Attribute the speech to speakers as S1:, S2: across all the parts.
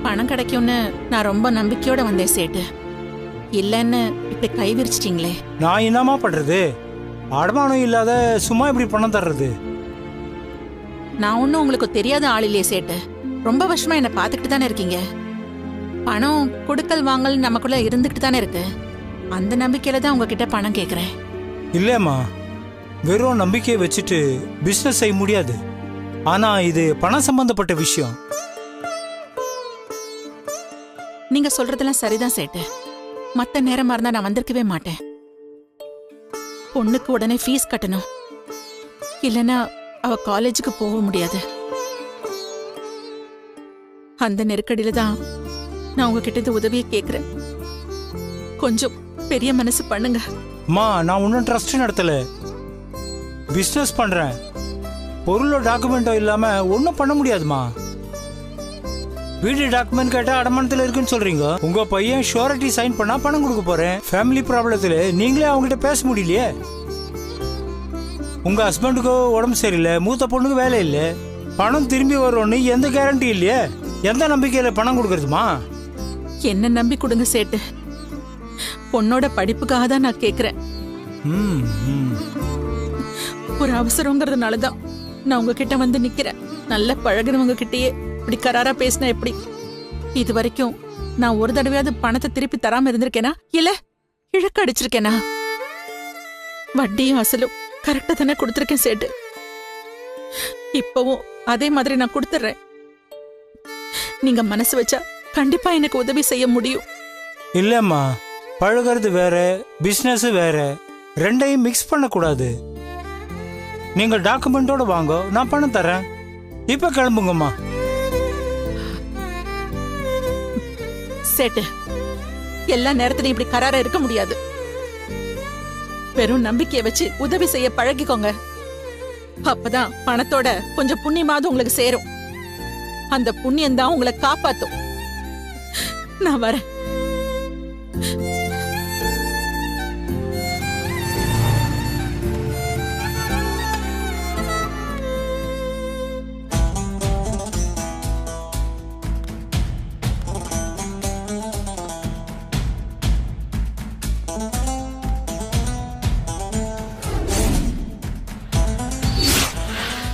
S1: பணம் கிடைக்கும்னு நான் ரொம்ப நம்பிக்கையோட வந்தேன் சேட்டு. இல்லைன்னு இப்படி கை விரிச்சிட்டீங்களே.
S2: நான் என்னமா பண்றது? அடமானம் இல்லாத சும்மா இப்படி பணம் தர்றது?
S1: நான் ஒன்னும் உங்களுக்கு தெரியாத ஆள் இல்லையே சேட்டு. ரொம்ப வருஷமா என்ன பாத்துக்கிட்டு தானே இருக்கீங்க. பணம் கொடுக்கல் வாங்கல் நமக்குள்ள இருந்துகிட்டு தானே இருக்கு. அந்த நம்பிக்கையில தான் உங்ககிட்ட பணம் கேக்குறேன்.
S2: இல்லம்மா, வெறும் நம்பிக்கையை வச்சுட்டு பிசினஸ் செய்ய முடியாது. ஆனா இது பணம் சம்பந்தப்பட்ட விஷயம்.
S1: நீங்க சொல்றதெல்லாம் சரிதான் சேட்டு. மத்த நேரமா இருந்தா நான் வந்திருக்கவே மாட்டேன். பொண்ணுக்கு உடனே ஃபீஸ் கட்டணும், இல்லைன்னா அவ காலேஜுக்கு போக முடியாது. அந்த நெருக்கடியில தான் நான் உங்ககிட்ட இந்த உதவியை கேக்குறேன். கொஞ்சம் பெரிய மனசு பண்ணுங்க.
S2: அம்மா, நான் ஒன்னும் ட்ரஸ்ட் நடத்தல, பிசினஸ் பண்றேன். பொருளோ டாக்குமெண்டோ இல்லாம ஒன்னும் பண்ண முடியாதுமா. வீடு டாக்குமெண்ட் கேட்டா அடமானத்துல இருக்குன்னு சொல்றீங்க. உங்க பையன் ஷூரிட்டி சைன் பண்ணா பணம் கொடுக்க போறேன். ஃபேமிலி ப்ராப்ளத்துல நீங்களே அவங்ககிட்ட பேச முடியலையே. உங்க ஹஸ்பண்டுக்கோ உடம்பு சரியில்லை, மூத்த பொண்ணுக்கு வேலை இல்லை, பணம் திரும்பி வரும்னு எந்த கேரண்டி இல்லையே. எந்த நம்பிக்கையில பணம் கொடுக்கறதுமா?
S1: என்ன நம்பி கொடுங்க சேட்டு. பொண்ணோட படிப்புக்காக தான் நான் கேக்குறேன். ஒரு அவசரங்கிறதுனாலதான் நான் உங்ககிட்ட வந்து நிக்கிறேன். நல்ல பழகுறவங்க கிட்டயே இப்படி கராரா பேசினா எப்படி? இது வரைக்கும் நான் ஒரு தடவையாவது பணத்தை திருப்பி தராம இருந்திருக்கேனா, இல்ல இழக்க அடிச்சிருக்கேனா? வட்டியும் அசலும் கரெக்டா தானே கொடுத்திருக்கேன் சேட்டு. இப்பவும் அதே மாதிரி நான் கொடுத்துறேன். நீங்க மனசு வச்சா கண்டிப்பா எனக்கு உதவி செய்ய முடியும்.
S2: இல்லம்மா, பழகிறது வேற, பிசினஸ் வேற, ரெண்டையும் மிக்ஸ் பண்ண கூடாது. நீங்க டாக்குமெண்டோட வாங்க, நான் பணம் தரேன். இப்ப கிளம்புங்கம்மா.
S1: சேட்டு, எல்லா நேரத்திலையும் இப்படி கராரா இருக்க முடியாது. வெறும் நம்பிக்கையை வச்சு உதவி செய்ய பழகிக்கோங்க. அப்பதான் பணத்தோட கொஞ்சம் புண்ணியமாவது உங்களுக்கு சேரும். அந்த புண்ணியம் தான் உங்களை காப்பாத்தும். நான் வரேன்.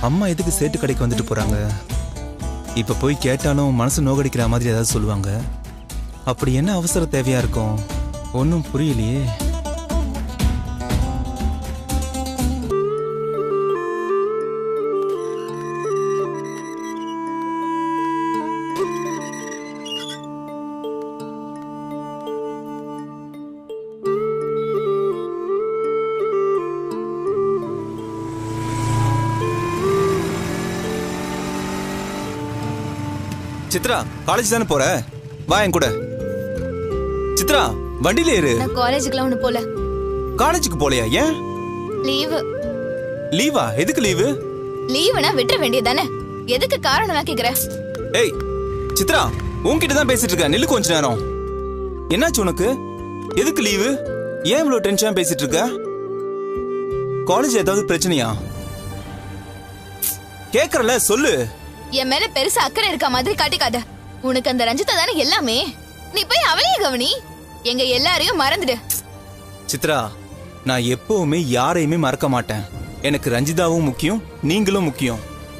S3: அம்மா எதுக்கு சேட்டு கடைக்கு வந்துட்டு போறாங்க? இப்ப போய் கேட்டாலும் மனசு நோகடிக்கிற மாதிரி ஏதாவது சொல்லுவாங்க. அப்படி என்ன அவசர தேவையா இருக்கும்? ஒன்னும் புரியலையே. சித்ரா, காலேஜ் தானே போற? வா என் கூட. சித்ரா, வண்டியில ஏறு.
S4: நான் காலேஜுக்குலாம் ஒண்ணு போல.
S3: காலேஜுக்கு போலையா? ஏன்?
S4: லீவு.
S3: லீவா? எதுக்கு லீவு?
S4: லீவுனா விட்டுற வேண்டியதானே, எதுக்கு காரணம் கேக்குற?
S3: ஏய் சித்ரா, உன்கிட்ட தான் பேசிட்டு இருக்க. நில்லு கொஞ்ச நேரம். என்னாச்சு உனக்கு? எதுக்கு லீவு? ஏன் இவ்வளவு டென்ஷனா பேசிட்டு இருக்க? காலேஜ் ஏதாவது பிரச்சனையா? கேக்குறல, சொல்லு.
S4: என் மேல பெருசா அக்கறை இருக்க மாதிரி காட்டிக்காத. உனக்கு அந்த ரஞ்சிதா தானே எல்லாமே. நீ போய் அவளையே கவனி. எங்க எல்லாரையும் மறந்துடு.
S3: சித்ரா, நான் எப்பவுமே யாரையுமே மறக்க மாட்டேன். எனக்கு ரஞ்சிதாவும் முக்கியம், நீங்களும் முக்கியம்.